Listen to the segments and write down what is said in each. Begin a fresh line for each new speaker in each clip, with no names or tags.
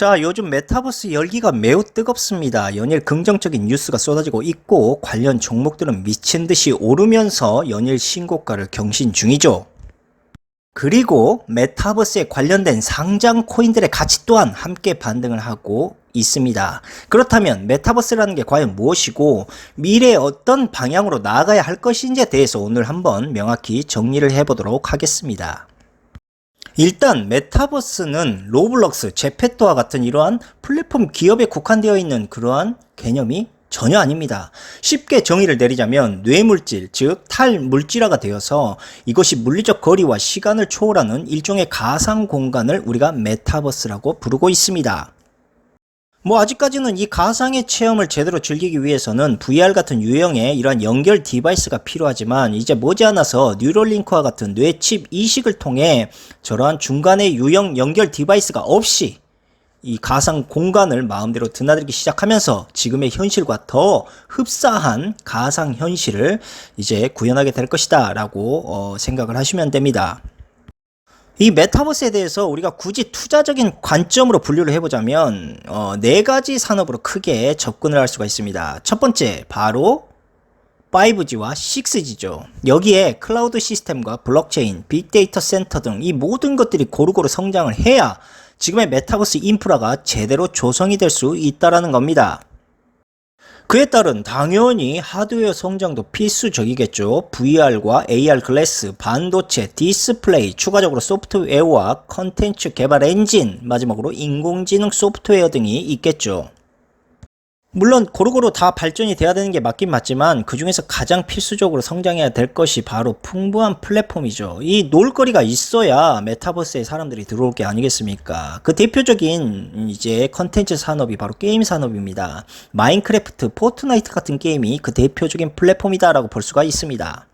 자, 요즘 메타버스 열기가 매우 뜨겁습니다. 연일 긍정적인 뉴스가 쏟아지고 있고 관련 종목들은 미친 듯이 오르면서 연일 신고가를 경신 중이죠. 그리고 메타버스에 관련된 상장 코인들의 가치 또한 함께 반등을 하고 있습니다. 그렇다면 메타버스라는 게 과연 무엇이고 미래에 어떤 방향으로 나아가야 할 것인지에 대해서 오늘 한번 명확히 정리를 해보도록 하겠습니다. 일단 메타버스는 로블록스, 제페토와 같은 이러한 플랫폼 기업에 국한되어 있는 그러한 개념이 전혀 아닙니다. 쉽게 정의를 내리자면 뇌물질, 즉 탈물질화가 되어서 이것이 물리적 거리와 시간을 초월하는 일종의 가상 공간을 우리가 메타버스라고 부르고 있습니다. 아직까지는 이 가상의 체험을 제대로 즐기기 위해서는 VR 같은 유형의 이러한 연결 디바이스가 필요하지만 이제 머지않아서 뉴럴링크와 같은 뇌칩 이식을 통해 저러한 중간의 유형 연결 디바이스가 없이 이 가상 공간을 마음대로 드나들기 시작하면서 지금의 현실과 더 흡사한 가상 현실을 이제 구현하게 될 것이다 라고 생각을 하시면 됩니다. 이 메타버스에 대해서 우리가 굳이 투자적인 관점으로 분류를 해보자면 네 가지 산업으로 크게 접근을 할 수가 있습니다. 첫 번째 바로 5G와 6G죠. 여기에 클라우드 시스템과 블록체인, 빅데이터 센터 등 이 모든 것들이 고루고루 성장을 해야 지금의 메타버스 인프라가 제대로 조성이 될 수 있다라는 겁니다. 그에 따른 당연히 하드웨어 성장도 필수적이겠죠. VR과 AR 글래스, 반도체, 디스플레이, 추가적으로 소프트웨어와 컨텐츠 개발 엔진, 마지막으로 인공지능 소프트웨어 등이 있겠죠. 물론 고루고루 다 발전이 돼야 되는 게 맞긴 맞지만 그 중에서 가장 필수적으로 성장해야 될 것이 바로 풍부한 플랫폼이죠. 이 놀거리가 있어야 메타버스에 사람들이 들어올 게 아니겠습니까? 그 대표적인 이제 컨텐츠 산업이 바로 게임 산업입니다. 마인크래프트, 포트나이트 같은 게임이 그 대표적인 플랫폼이다라고 볼 수가 있습니다.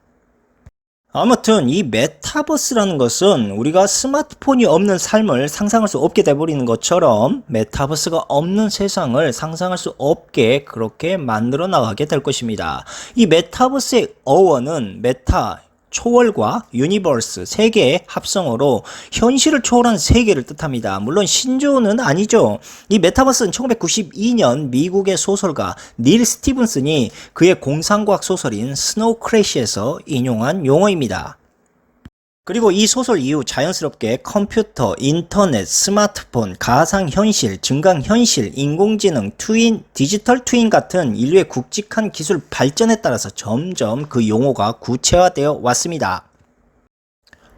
아무튼 이 메타버스라는 것은 우리가 스마트폰이 없는 삶을 상상할 수 없게 돼버리는 것처럼 메타버스가 없는 세상을 상상할 수 없게 그렇게 만들어 나가게 될 것입니다. 이 메타버스의 어원은 메타, 초월과 유니버스 세 개의 합성어로 현실을 초월한 세계를 뜻합니다. 물론 신조어는 아니죠. 이 메타버스는 1992년 미국의 소설가 닐 스티븐슨이 그의 공상과학 소설인 스노우 크래시에서 인용한 용어입니다. 그리고 이 소설 이후 자연스럽게 컴퓨터, 인터넷, 스마트폰, 가상현실, 증강현실, 인공지능, 트윈, 디지털 트윈 같은 인류의 굵직한 기술 발전에 따라서 점점 그 용어가 구체화되어 왔습니다.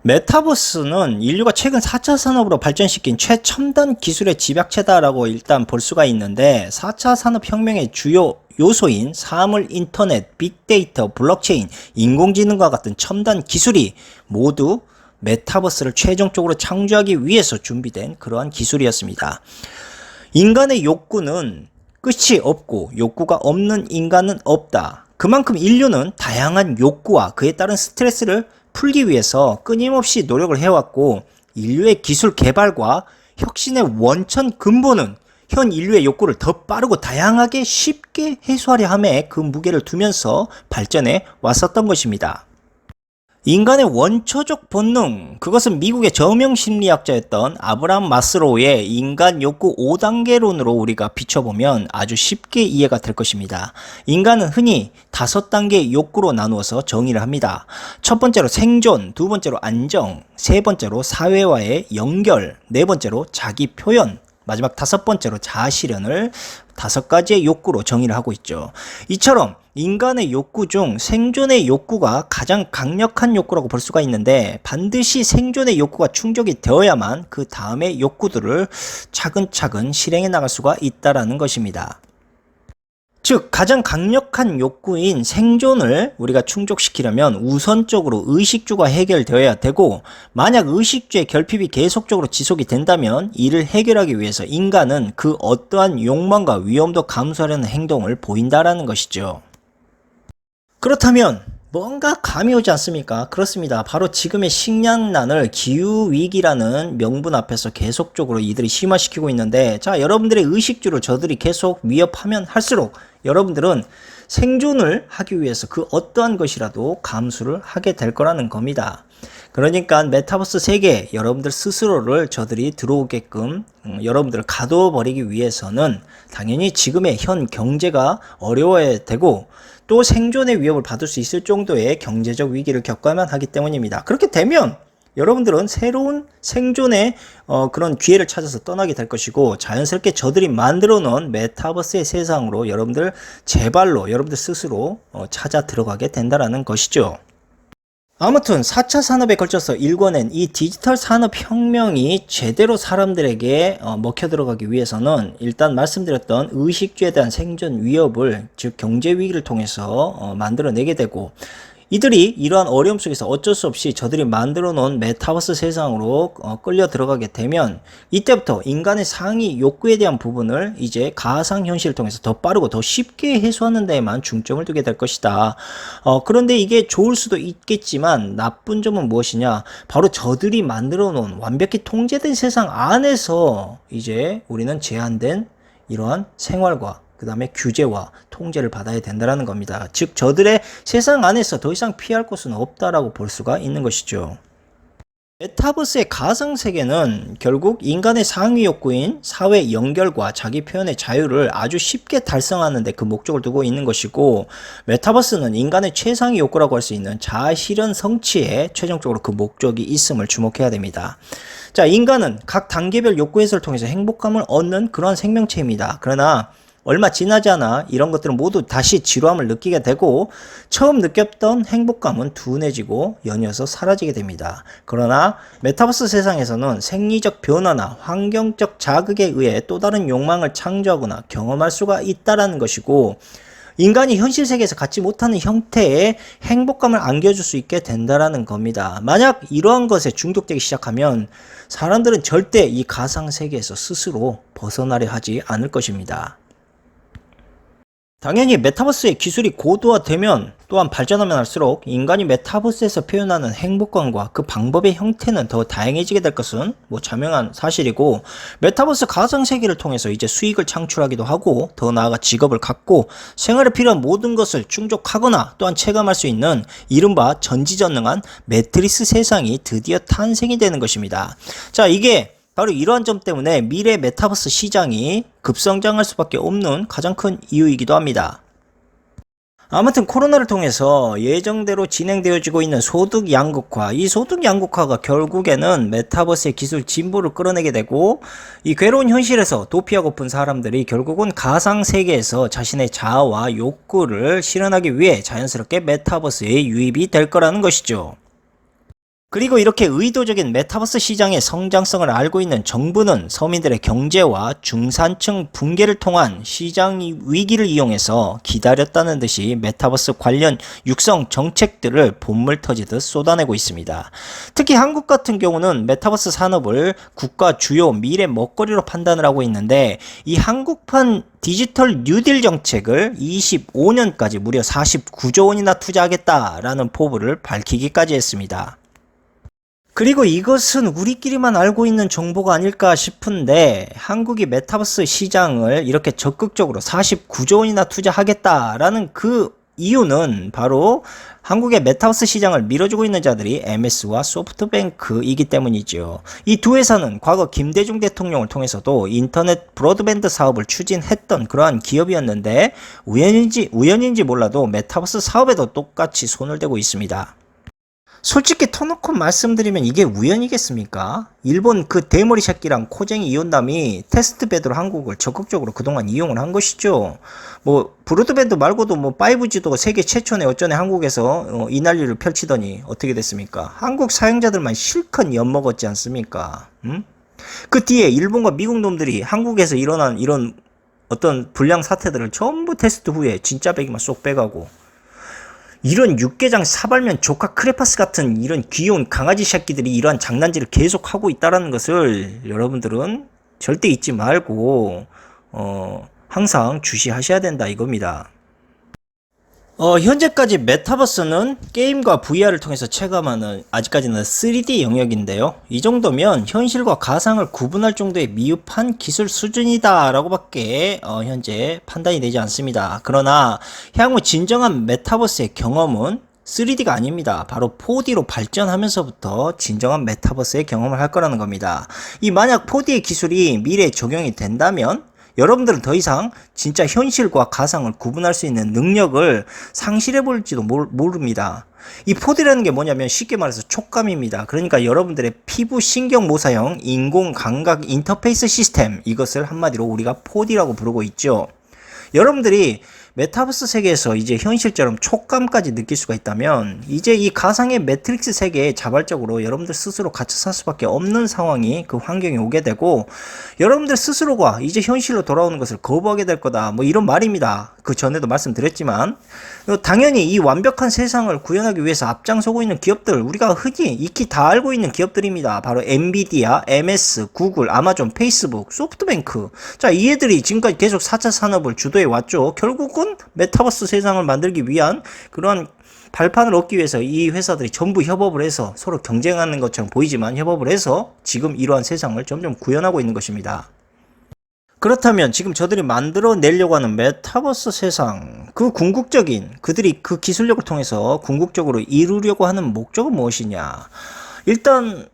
메타버스는 인류가 최근 4차 산업으로 발전시킨 최첨단 기술의 집약체다라고 일단 볼 수가 있는데 4차 산업혁명의 주요 요소인 사물 인터넷, 빅데이터, 블록체인, 인공지능과 같은 첨단 기술이 모두 메타버스를 최종적으로 창조하기 위해서 준비된 그러한 기술이었습니다. 인간의 욕구는 끝이 없고 욕구가 없는 인간은 없다. 그만큼 인류는 다양한 욕구와 그에 따른 스트레스를 풀기 위해서 끊임없이 노력을 해왔고 인류의 기술 개발과 혁신의 원천 근본은 현 인류의 욕구를 더 빠르고 다양하게 쉽게 해소하려 함에 그 무게를 두면서 발전해 왔었던 것입니다. 인간의 원초적 본능, 그것은 미국의 저명 심리학자였던 아브라함 마슬로우의 인간 욕구 5단계론으로 우리가 비춰보면 아주 쉽게 이해가 될 것입니다. 인간은 흔히 5단계의 욕구로 나누어서 정의를 합니다. 첫 번째로 생존, 두 번째로 안정, 세 번째로 사회와의 연결, 네 번째로 자기 표현, 마지막 5번째로 자아실현을 5가지의 욕구로 정의를 하고 있죠. 이처럼 인간의 욕구 중 생존의 욕구가 가장 강력한 욕구라고 볼 수가 있는데 반드시 생존의 욕구가 충족이 되어야만 그 다음의 욕구들을 차근차근 실행해 나갈 수가 있다는 것입니다. 즉 가장 강력한 욕구인 생존을 우리가 충족시키려면 우선적으로 의식주가 해결되어야 되고 만약 의식주의 결핍이 계속적으로 지속이 된다면 이를 해결하기 위해서 인간은 그 어떠한 욕망과 위험도 감수하려는 행동을 보인다라는 것이죠. 그렇다면 뭔가 감이 오지 않습니까? 그렇습니다. 바로 지금의 식량난을 기후위기라는 명분 앞에서 계속적으로 이들이 심화시키고 있는데 자 여러분들의 의식주를 저들이 계속 위협하면 할수록 여러분들은 생존을 하기 위해서 그 어떠한 것이라도 감수를 하게 될 거라는 겁니다. 그러니까 메타버스 세계에 여러분들 스스로를 저들이 들어오게끔 여러분들을 가둬버리기 위해서는 당연히 지금의 현 경제가 어려워야 되고 또 생존의 위협을 받을 수 있을 정도의 경제적 위기를 겪어야만 하기 때문입니다. 그렇게 되면 여러분들은 새로운 생존의 그런 기회를 찾아서 떠나게 될 것이고 자연스럽게 저들이 만들어 놓은 메타버스의 세상으로 여러분들 제발로 여러분들 스스로 찾아 들어가게 된다라는 것이죠. 아무튼 4차 산업에 걸쳐서 일궈낸 이 디지털 산업 혁명이 제대로 사람들에게 먹혀 들어가기 위해서는 일단 말씀드렸던 의식주에 대한 생존 위협을 즉 경제 위기를 통해서 만들어내게 되고 이들이 이러한 어려움 속에서 어쩔 수 없이 저들이 만들어 놓은 메타버스 세상으로 끌려 들어가게 되면 이때부터 인간의 상위 욕구에 대한 부분을 이제 가상현실을 통해서 더 빠르고 더 쉽게 해소하는 데에만 중점을 두게 될 것이다. 그런데 이게 좋을 수도 있겠지만 나쁜 점은 무엇이냐? 바로 저들이 만들어 놓은 완벽히 통제된 세상 안에서 이제 우리는 제한된 이러한 생활과 그 다음에 규제와 통제를 받아야 된다는 겁니다. 즉 저들의 세상 안에서 더 이상 피할 곳은 없다라고 볼 수가 있는 것이죠. 메타버스의 가상세계는 결국 인간의 상위 욕구인 사회 연결과 자기 표현의 자유를 아주 쉽게 달성하는 데 그 목적을 두고 있는 것이고 메타버스는 인간의 최상위 욕구라고 할 수 있는 자아 실현 성취에 최종적으로 그 목적이 있음을 주목해야 됩니다. 자, 인간은 각 단계별 욕구 해소를 통해서 행복감을 얻는 그러한 생명체입니다. 그러나 얼마 지나지 않아 이런 것들은 모두 다시 지루함을 느끼게 되고 처음 느꼈던 행복감은 둔해지고 연이어서 사라지게 됩니다. 그러나 메타버스 세상에서는 생리적 변화나 환경적 자극에 의해 또 다른 욕망을 창조하거나 경험할 수가 있다는 것이고 인간이 현실 세계에서 갖지 못하는 형태의 행복감을 안겨줄 수 있게 된다는 겁니다. 만약 이러한 것에 중독되기 시작하면 사람들은 절대 이 가상 세계에서 스스로 벗어나려 하지 않을 것입니다. 당연히 메타버스의 기술이 고도화되면 또한 발전하면 할수록 인간이 메타버스에서 표현하는 행복감과 그 방법의 형태는 더 다양해지게 될 것은 자명한 사실이고 메타버스 가상세계를 통해서 이제 수익을 창출하기도 하고 더 나아가 직업을 갖고 생활에 필요한 모든 것을 충족하거나 또한 체감할 수 있는 이른바 전지전능한 매트리스 세상이 드디어 탄생이 되는 것입니다. 자, 이게 바로 이러한 점 때문에 미래 메타버스 시장이 급성장할 수밖에 없는 가장 큰 이유이기도 합니다. 아무튼 코로나를 통해서 예정대로 진행되어지고 있는 소득 양극화, 이 소득 양극화가 결국에는 메타버스의 기술 진보를 끌어내게 되고 이 괴로운 현실에서 도피하고픈 사람들이 결국은 가상 세계에서 자신의 자아와 욕구를 실현하기 위해 자연스럽게 메타버스에 유입이 될 거라는 것이죠. 그리고 이렇게 의도적인 메타버스 시장의 성장성을 알고 있는 정부는 서민들의 경제와 중산층 붕괴를 통한 시장 위기를 이용해서 기다렸다는 듯이 메타버스 관련 육성 정책들을 본물 터지듯 쏟아내고 있습니다. 특히 한국 같은 경우는 메타버스 산업을 국가 주요 미래 먹거리로 판단을 하고 있는데 이 한국판 디지털 뉴딜 정책을 25년까지 무려 49조 원이나 투자하겠다라는 포부를 밝히기까지 했습니다. 그리고 이것은 우리끼리만 알고 있는 정보가 아닐까 싶은데 한국이 메타버스 시장을 이렇게 적극적으로 49조 원이나 투자하겠다라는 그 이유는 바로 한국의 메타버스 시장을 밀어주고 있는 자들이 MS와 소프트뱅크이기 때문이죠. 이 두 회사는 과거 김대중 대통령을 통해서도 인터넷 브로드밴드 사업을 추진했던 그러한 기업이었는데 우연인지 몰라도 메타버스 사업에도 똑같이 손을 대고 있습니다. 솔직히 터놓고 말씀드리면 이게 우연이겠습니까? 일본 그 대머리 새끼랑 코쟁이 이혼남이 테스트베드로 한국을 적극적으로 그동안 이용을 한 것이죠. 브로드밴드 말고도 5G도 세계 최초네 어쩌네 한국에서 이 난리를 펼치더니 어떻게 됐습니까? 한국 사용자들만 실컷 엿먹었지 않습니까? 그 뒤에 일본과 미국 놈들이 한국에서 일어난 이런 어떤 불량 사태들을 전부 테스트 후에 진짜 배기만 쏙 빼가고 이런 육개장 사발면 조카 크레파스 같은 이런 귀여운 강아지 새끼들이 이러한 장난질을 계속하고 있다는 것을 여러분들은 절대 잊지 말고 항상 주시하셔야 된다 이겁니다. 현재까지 메타버스는 게임과 VR을 통해서 체감하는 아직까지는 3D 영역인데요. 이 정도면 현실과 가상을 구분할 정도의 미흡한 기술 수준이다 라고 밖에 현재 판단이 되지 않습니다. 그러나 향후 진정한 메타버스의 경험은 3D가 아닙니다. 바로 4D로 발전하면서부터 진정한 메타버스의 경험을 할 거라는 겁니다. 이 만약 4D의 기술이 미래에 적용이 된다면 여러분들은 더 이상 진짜 현실과 가상을 구분할 수 있는 능력을 상실해 볼지도 모릅니다. 이 4D라는 게 뭐냐면 쉽게 말해서 촉감입니다. 그러니까 여러분들의 피부 신경 모사형 인공 감각 인터페이스 시스템, 이것을 한마디로 우리가 4D라고 부르고 있죠. 여러분들이 메타버스 세계에서 이제 현실처럼 촉감까지 느낄 수가 있다면 이제 이 가상의 매트릭스 세계에 자발적으로 여러분들 스스로 갇혀 살 수밖에 없는 상황이, 그 환경이 오게 되고 여러분들 스스로가 이제 현실로 돌아오는 것을 거부하게 될 거다, 뭐 이런 말입니다. 그 전에도 말씀드렸지만 당연히 이 완벽한 세상을 구현하기 위해서 앞장서고 있는 기업들, 우리가 흔히 익히 다 알고 있는 기업들입니다. 바로 엔비디아, MS, 구글, 아마존, 페이스북, 소프트뱅크. 자, 이 애들이 지금까지 계속 4차 산업을 주도해 왔죠. 결국은 메타버스 세상을 만들기 위한 그러한 발판을 얻기 위해서 이 회사들이 전부 협업을 해서 서로 경쟁하는 것처럼 보이지만 협업을 해서 지금 이러한 세상을 점점 구현하고 있는 것입니다. 그렇다면 지금 저들이 만들어내려고 하는 메타버스 세상, 그 궁극적인, 그들이 그 기술력을 통해서 궁극적으로 이루려고 하는 목적은 무엇이냐? 일단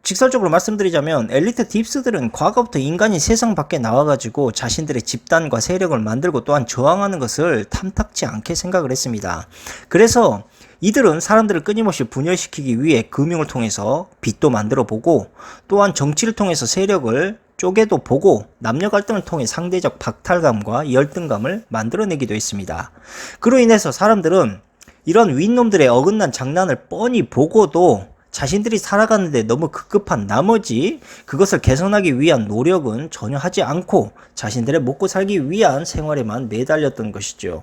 직설적으로 말씀드리자면 엘리트 딥스들은 과거부터 인간이 세상 밖에 나와가지고 자신들의 집단과 세력을 만들고 또한 저항하는 것을 탐탁치 않게 생각을 했습니다. 그래서 이들은 사람들을 끊임없이 분열시키기 위해 금융을 통해서 빚도 만들어 보고 또한 정치를 통해서 세력을 쪼개도 보고 남녀 갈등을 통해 상대적 박탈감과 열등감을 만들어내기도 했습니다. 그로 인해서 사람들은 이런 윗놈들의 어긋난 장난을 뻔히 보고도 자신들이 살아가는데 너무 급급한 나머지 그것을 개선하기 위한 노력은 전혀 하지 않고 자신들의 먹고 살기 위한 생활에만 매달렸던 것이죠.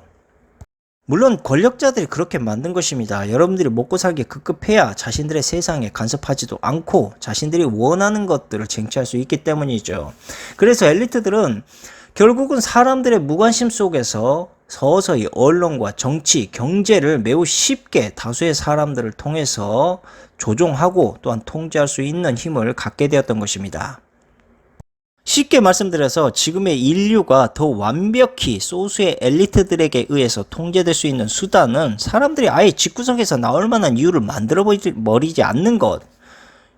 물론 권력자들이 그렇게 만든 것입니다. 여러분들이 먹고 살기에 급급해야 자신들의 세상에 간섭하지도 않고 자신들이 원하는 것들을 쟁취할 수 있기 때문이죠. 그래서 엘리트들은 결국은 사람들의 무관심 속에서 서서히 언론과 정치, 경제를 매우 쉽게 다수의 사람들을 통해서 조종하고 또한 통제할 수 있는 힘을 갖게 되었던 것입니다. 쉽게 말씀드려서 지금의 인류가 더 완벽히 소수의 엘리트들에게 의해서 통제될 수 있는 수단은 사람들이 아예 집구석에서 나올 만한 이유를 만들어버리지 않는 것.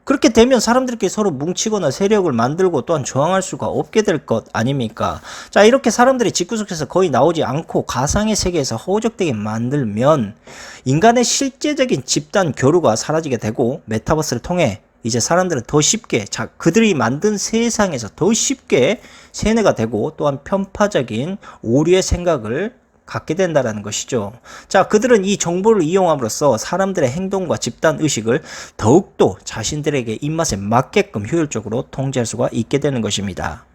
그렇게 되면 사람들끼리 서로 뭉치거나 세력을 만들고 또한 저항할 수가 없게 될 것 아닙니까? 자, 이렇게 사람들이 집구석에서 거의 나오지 않고 가상의 세계에서 허우적대게 만들면 인간의 실제적인 집단 교류가 사라지게 되고 메타버스를 통해 이제 사람들은 더 쉽게 그들이 만든 세상에서 더 쉽게 세뇌가 되고 또한 편파적인 오류의 생각을 갖게 된다는 것이죠. 자, 그들은 이 정보를 이용함으로써 사람들의 행동과 집단 의식을 더욱더 자신들에게 입맛에 맞게끔 효율적으로 통제할 수가 있게 되는 것입니다.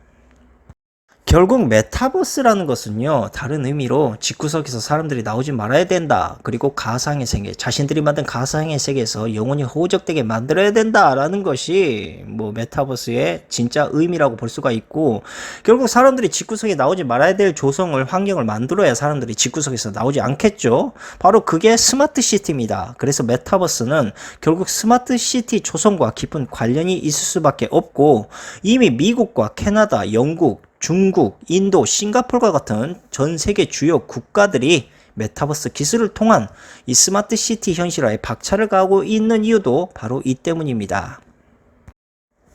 결국 메타버스라는 것은요, 다른 의미로 집구석에서 사람들이 나오지 말아야 된다, 그리고 가상의 세계, 자신들이 만든 가상의 세계에서 영원히 허우적대게 만들어야 된다라는 것이 뭐 메타버스의 진짜 의미라고 볼 수가 있고, 결국 사람들이 집구석에 나오지 말아야 될 조성을, 환경을 만들어야 사람들이 집구석에서 나오지 않겠죠. 바로 그게 스마트 시티입니다. 그래서 메타버스는 결국 스마트 시티 조성과 깊은 관련이 있을 수밖에 없고, 이미 미국과 캐나다, 영국, 중국, 인도, 싱가포르와 같은 전 세계 주요 국가들이 메타버스 기술을 통한 이 스마트 시티 현실화에 박차를 가하고 있는 이유도 바로 이 때문입니다.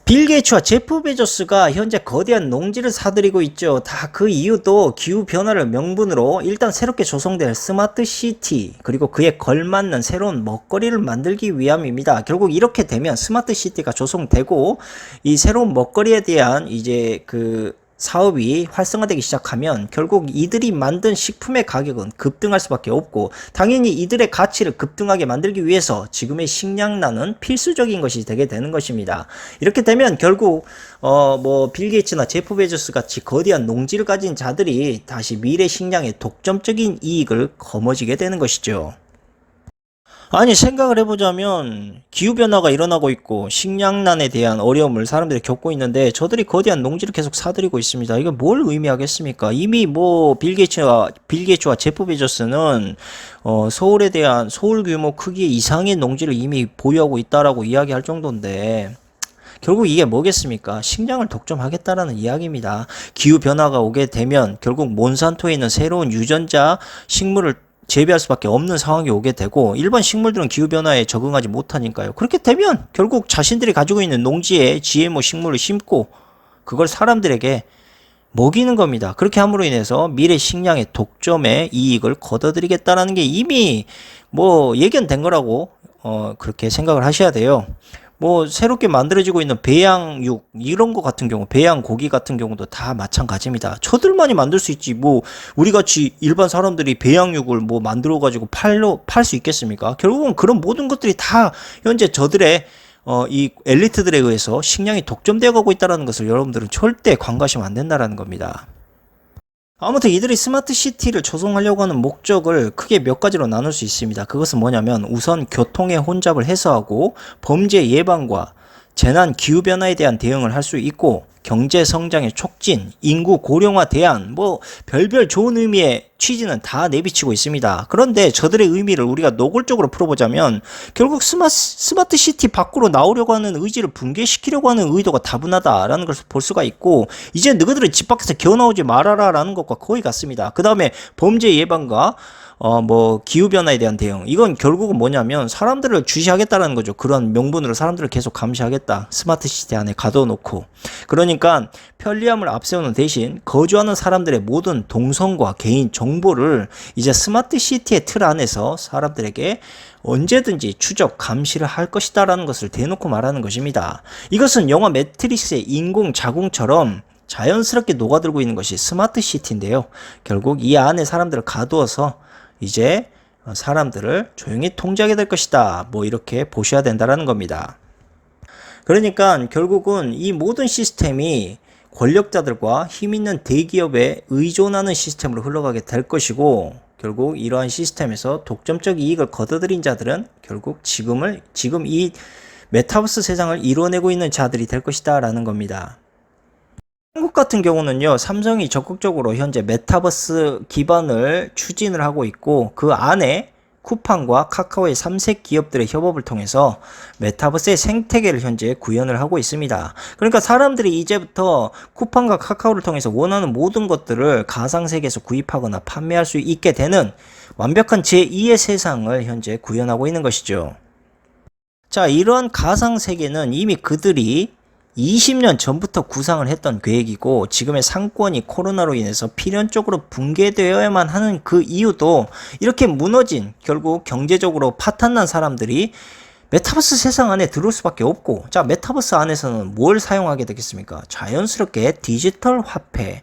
빌 게이츠와 제프 베조스가 현재 거대한 농지를 사들이고 있죠. 다 그 이유도 기후변화를 명분으로 일단 새롭게 조성될 스마트 시티, 그리고 그에 걸맞는 새로운 먹거리를 만들기 위함입니다. 결국 이렇게 되면 스마트 시티가 조성되고 이 새로운 먹거리에 대한 이제 그 사업이 활성화되기 시작하면 결국 이들이 만든 식품의 가격은 급등할 수밖에 없고, 당연히 이들의 가치를 급등하게 만들기 위해서 지금의 식량난은 필수적인 것이 되게 되는 것입니다. 이렇게 되면 결국 빌 게이츠나 제프 베조스 같이 거대한 농지를 가진 자들이 다시 미래 식량의 독점적인 이익을 거머쥐게 되는 것이죠. 아니, 생각을 해보자면 기후변화가 일어나고 있고 식량난에 대한 어려움을 사람들이 겪고 있는데 저들이 거대한 농지를 계속 사들이고 있습니다. 이거 뭘 의미하겠습니까? 이미 뭐 빌 게이츠와 제프 베조스는 서울에 대한 서울 규모 크기 이상의 농지를 이미 보유하고 있다라고 이야기할 정도인데, 결국 이게 뭐겠습니까? 식량을 독점하겠다라는 이야기입니다. 기후변화가 오게 되면 결국 몬산토에 있는 새로운 유전자 재배할 수밖에 없는 상황이 오게 되고 일반 식물들은 기후변화에 적응하지 못하니까요. 그렇게 되면 결국 자신들이 가지고 있는 농지에 GMO 식물을 심고 그걸 사람들에게 먹이는 겁니다. 그렇게 함으로 인해서 미래 식량의 독점의 이익을 거둬들이겠다라는 게 이미 뭐 예견된 거라고 그렇게 생각을 하셔야 돼요. 뭐 새롭게 만들어지고 있는 배양육 이런 거 같은 경우 배양고기 같은 경우도 다 마찬가지입니다. 저들만이 만들 수 있지 뭐 우리같이 일반 사람들이 배양육을 뭐 만들어 가지고 팔 수 있겠습니까? 결국은 그런 모든 것들이 다 현재 저들의 이 엘리트들에 의해서 식량이 독점되어 가고 있다는 것을 여러분들은 절대 관과시면 안 된다는 겁니다. 아무튼 이들이 스마트 시티를 조성하려고 하는 목적을 크게 몇 가지로 나눌 수 있습니다. 그것은 뭐냐면 우선 교통의 혼잡을 해소하고 범죄 예방과 재난 기후변화에 대한 대응을 할 수 있고 경제 성장의 촉진, 인구 고령화 대안, 뭐 별별 좋은 의미의 취지는 다 내비치고 있습니다. 그런데 저들의 의미를 우리가 노골적으로 풀어보자면 결국 스마트 시티 밖으로 나오려고 하는 의지를 붕괴시키려고 하는 의도가 다분하다라는 것을 볼 수가 있고 이제 너희들은 집 밖에서 기어나오지 말아라 라는 것과 거의 같습니다. 그 다음에 범죄 예방과 뭐 기후변화에 대한 대응 이건 결국은 뭐냐면 사람들을 주시하겠다라는 거죠. 그런 명분으로 사람들을 계속 감시하겠다. 스마트 시티 안에 가둬놓고 그러니까 편리함을 앞세우는 대신 거주하는 사람들의 모든 동선과 개인 정보를 이제 스마트 시티의 틀 안에서 사람들에게 언제든지 추적 감시를 할 것이다 라는 것을 대놓고 말하는 것입니다. 이것은 영화 매트릭스의 인공 자궁처럼 자연스럽게 녹아들고 있는 것이 스마트 시티인데요. 결국 이 안에 사람들을 가두어서 이제 사람들을 조용히 통제하게 될 것이다. 뭐 이렇게 보셔야 된다는 겁니다. 그러니까 결국은 이 모든 시스템이 권력자들과 힘있는 대기업에 의존하는 시스템으로 흘러가게 될 것이고 결국 이러한 시스템에서 독점적 이익을 거둬들인 자들은 결국 지금 이 메타버스 세상을 이뤄내고 있는 자들이 될 것이다 라는 겁니다. 한국 같은 경우는요, 삼성이 적극적으로 현재 메타버스 기반을 추진을 하고 있고 그 안에 쿠팡과 카카오의 3색 기업들의 협업을 통해서 메타버스의 생태계를 현재 구현을 하고 있습니다. 그러니까 사람들이 이제부터 쿠팡과 카카오를 통해서 원하는 모든 것들을 가상세계에서 구입하거나 판매할 수 있게 되는 완벽한 제2의 세상을 현재 구현하고 있는 것이죠. 자, 이러한 가상세계는 이미 그들이 20년 전부터 구상을 했던 계획이고 지금의 상권이 코로나로 인해서 필연적으로 붕괴되어야만 하는 그 이유도 이렇게 무너진 결국 경제적으로 파탄난 사람들이 메타버스 세상 안에 들어올 수밖에 없고 자 메타버스 안에서는 뭘 사용하게 되겠습니까? 자연스럽게 디지털 화폐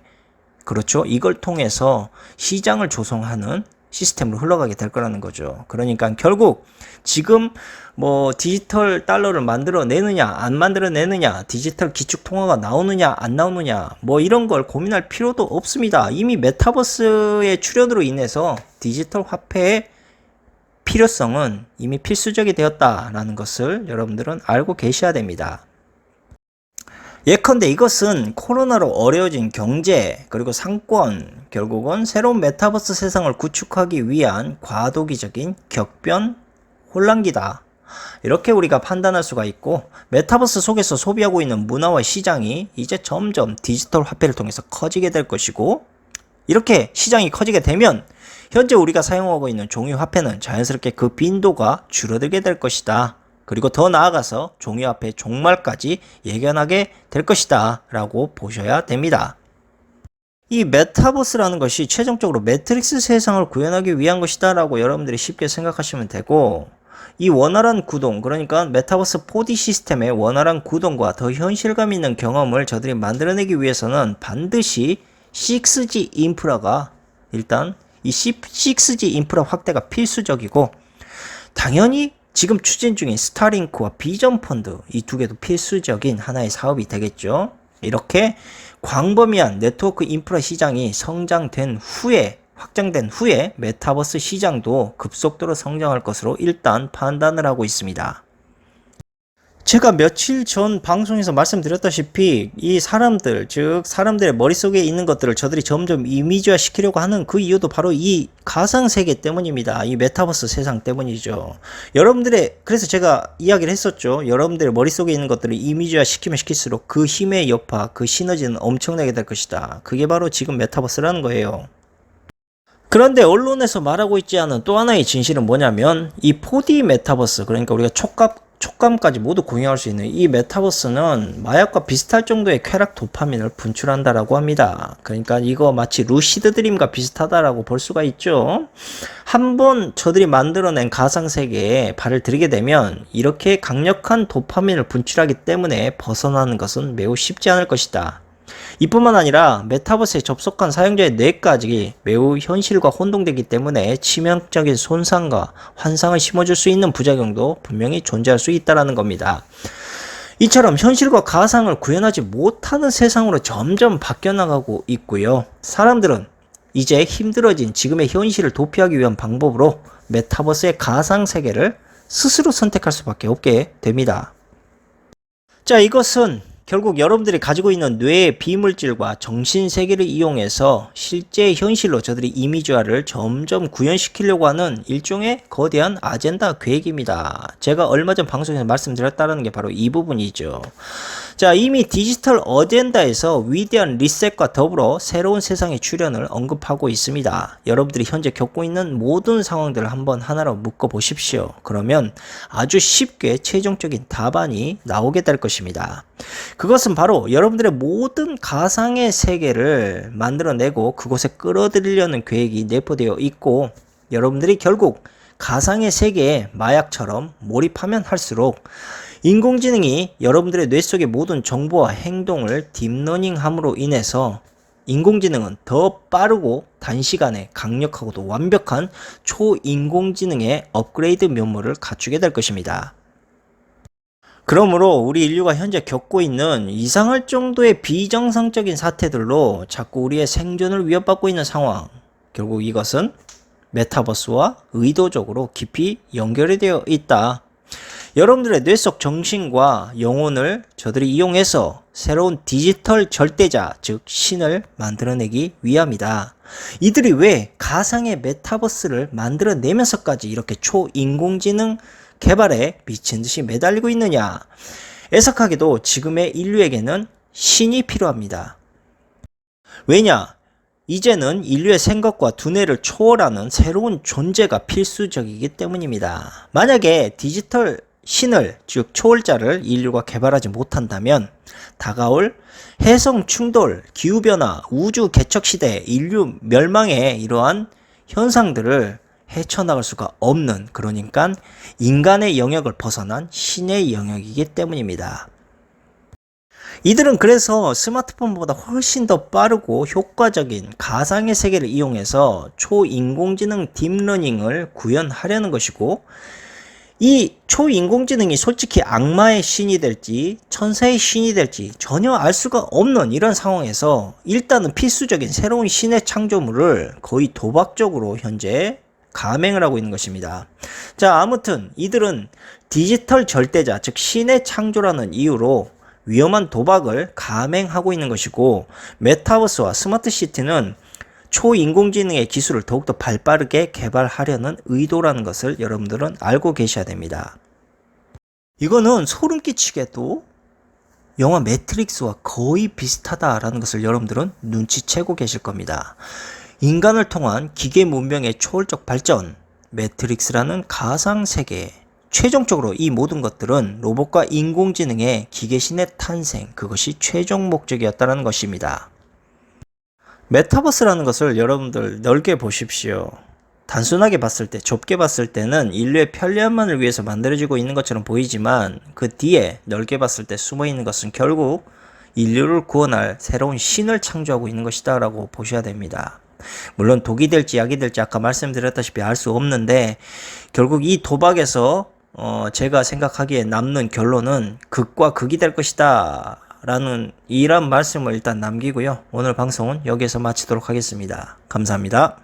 그렇죠? 이걸 통해서 시장을 조성하는 시스템으로 흘러가게 될 거라는 거죠. 그러니까 결국 지금 뭐 디지털 달러를 만들어내느냐 안 만들어내느냐 디지털 기축통화가 나오느냐 안 나오느냐 뭐 이런 걸 고민할 필요도 없습니다. 이미 메타버스의 출현으로 인해서 디지털 화폐의 필요성은 이미 필수적이 되었다라는 것을 여러분들은 알고 계셔야 됩니다. 예컨대 이것은 코로나로 어려워진 경제 그리고 상권 결국은 새로운 메타버스 세상을 구축하기 위한 과도기적인 격변 혼란기다. 이렇게 우리가 판단할 수가 있고 메타버스 속에서 소비하고 있는 문화와 시장이 이제 점점 디지털 화폐를 통해서 커지게 될 것이고 이렇게 시장이 커지게 되면 현재 우리가 사용하고 있는 종이 화폐는 자연스럽게 그 빈도가 줄어들게 될 것이다. 그리고 더 나아가서 종이화폐 종말까지 예견하게 될 것이다 라고 보셔야 됩니다. 이 메타버스라는 것이 최종적으로 매트릭스 세상을 구현하기 위한 것이다 라고 여러분들이 쉽게 생각하시면 되고 이 원활한 구동 그러니까 메타버스 4D 시스템의 원활한 구동과 더 현실감 있는 경험을 저들이 만들어내기 위해서는 반드시 6G 인프라가 일단 이 6G 인프라 확대가 필수적이고 당연히 지금 추진 중인 스타링크와 비전 펀드 이 두 개도 필수적인 하나의 사업이 되겠죠. 이렇게 광범위한 네트워크 인프라 시장이 확장된 후에 메타버스 시장도 급속도로 성장할 것으로 일단 판단을 하고 있습니다. 제가 며칠 전 방송에서 말씀드렸다시피 이 사람들, 즉 사람들의 머릿속에 있는 것들을 저들이 점점 이미지화 시키려고 하는 그 이유도 바로 이 가상세계 때문입니다. 이 메타버스 세상 때문이죠. 그래서 제가 이야기를 했었죠. 여러분들의 머릿속에 있는 것들을 이미지화 시키면 시킬수록 그 힘의 여파, 그 시너지는 엄청나게 될 것이다. 그게 바로 지금 메타버스라는 거예요. 그런데 언론에서 말하고 있지 않은 또 하나의 진실은 뭐냐면 이 4D 메타버스, 그러니까 우리가 촉감까지 모두 공유할 수 있는 이 메타버스는 마약과 비슷할 정도의 쾌락 도파민을 분출한다라고 합니다. 그러니까 이거 마치 루시드 드림과 비슷하다라고 볼 수가 있죠. 한번 저들이 만들어낸 가상세계에 발을 들이게 되면 이렇게 강력한 도파민을 분출하기 때문에 벗어나는 것은 매우 쉽지 않을 것이다. 이뿐만 아니라 메타버스에 접속한 사용자의 뇌까지 매우 현실과 혼동되기 때문에 치명적인 손상과 환상을 심어줄 수 있는 부작용도 분명히 존재할 수 있다는 겁니다. 이처럼 현실과 가상을 구현하지 못하는 세상으로 점점 바뀌어나가고 있고요. 사람들은 이제 힘들어진 지금의 현실을 도피하기 위한 방법으로 메타버스의 가상세계를 스스로 선택할 수밖에 없게 됩니다. 자, 이것은 결국 여러분들이 가지고 있는 뇌의 비물질과 정신세계를 이용해서 실제 현실로 저들이 이미지화를 점점 구현시키려고 하는 일종의 거대한 아젠다 계획입니다. 제가 얼마 전 방송에서 말씀드렸다는 게 바로 이 부분이죠. 자, 이미 디지털 어젠다에서 위대한 리셋과 더불어 새로운 세상의 출현을 언급하고 있습니다. 여러분들이 현재 겪고 있는 모든 상황들을 한번 하나로 묶어 보십시오. 그러면 아주 쉽게 최종적인 답안이 나오게 될 것입니다. 그것은 바로 여러분들의 모든 가상의 세계를 만들어내고 그곳에 끌어들이려는 계획이 내포되어 있고, 여러분들이 결국 가상의 세계에 마약처럼 몰입하면 할수록 인공지능이 여러분들의 뇌 속의 모든 정보와 행동을 딥러닝함으로 인해서 인공지능은 더 빠르고 단시간에 강력하고도 완벽한 초인공지능의 업그레이드 면모를 갖추게 될 것입니다. 그러므로 우리 인류가 현재 겪고 있는 이상할 정도의 비정상적인 사태들로 자꾸 우리의 생존을 위협받고 있는 상황, 결국 이것은 메타버스와 의도적으로 깊이 연결이 되어 있다. 여러분들의 뇌 속 정신과 영혼을 저들이 이용해서 새로운 디지털 절대자, 즉 신을 만들어내기 위함이다. 이들이 왜 가상의 메타버스를 만들어내면서까지 이렇게 초인공지능 개발에 미친듯이 매달리고 있느냐? 애석하게도 지금의 인류에게는 신이 필요합니다. 왜냐? 이제는 인류의 생각과 두뇌를 초월하는 새로운 존재가 필수적이기 때문입니다. 만약에 디지털 신을, 즉 초월자를 인류가 개발하지 못한다면 다가올 해성 충돌, 기후변화, 우주 개척시대, 인류 멸망의 이러한 현상들을 헤쳐나갈 수가 없는, 그러니까 인간의 영역을 벗어난 신의 영역이기 때문입니다. 이들은 그래서 스마트폰보다 훨씬 더 빠르고 효과적인 가상의 세계를 이용해서 초인공지능 딥러닝을 구현하려는 것이고, 이 초인공지능이 솔직히 악마의 신이 될지 천사의 신이 될지 전혀 알 수가 없는 이런 상황에서 일단은 필수적인 새로운 신의 창조물을 거의 도박적으로 현재 감행을 하고 있는 것입니다. 자, 아무튼 이들은 디지털 절대자, 즉 신의 창조라는 이유로 위험한 도박을 감행하고 있는 것이고, 메타버스와 스마트시티는 초인공지능의 기술을 더욱더 발빠르게 개발하려는 의도라는 것을 여러분들은 알고 계셔야 됩니다. 이거는 소름 끼치게도 영화 매트릭스와 거의 비슷하다라는 것을 여러분들은 눈치채고 계실 겁니다. 인간을 통한 기계 문명의 초월적 발전, 매트릭스라는 가상세계, 최종적으로 이 모든 것들은 로봇과 인공지능의 기계신의 탄생, 그것이 최종 목적이었다는 것입니다. 메타버스라는 것을 여러분들 넓게 보십시오. 단순하게 봤을 때, 좁게 봤을 때는 인류의 편리함만을 위해서 만들어지고 있는 것처럼 보이지만 그 뒤에 넓게 봤을 때 숨어 있는 것은 결국 인류를 구원할 새로운 신을 창조하고 있는 것이다 라고 보셔야 됩니다. 물론 독이 될지 약이 될지 아까 말씀드렸다시피 알 수 없는데, 결국 이 도박에서 제가 생각하기에 남는 결론은 극과 극이 될 것이다 라는 이런 말씀을 일단 남기고요. 오늘 방송은 여기에서 마치도록 하겠습니다. 감사합니다.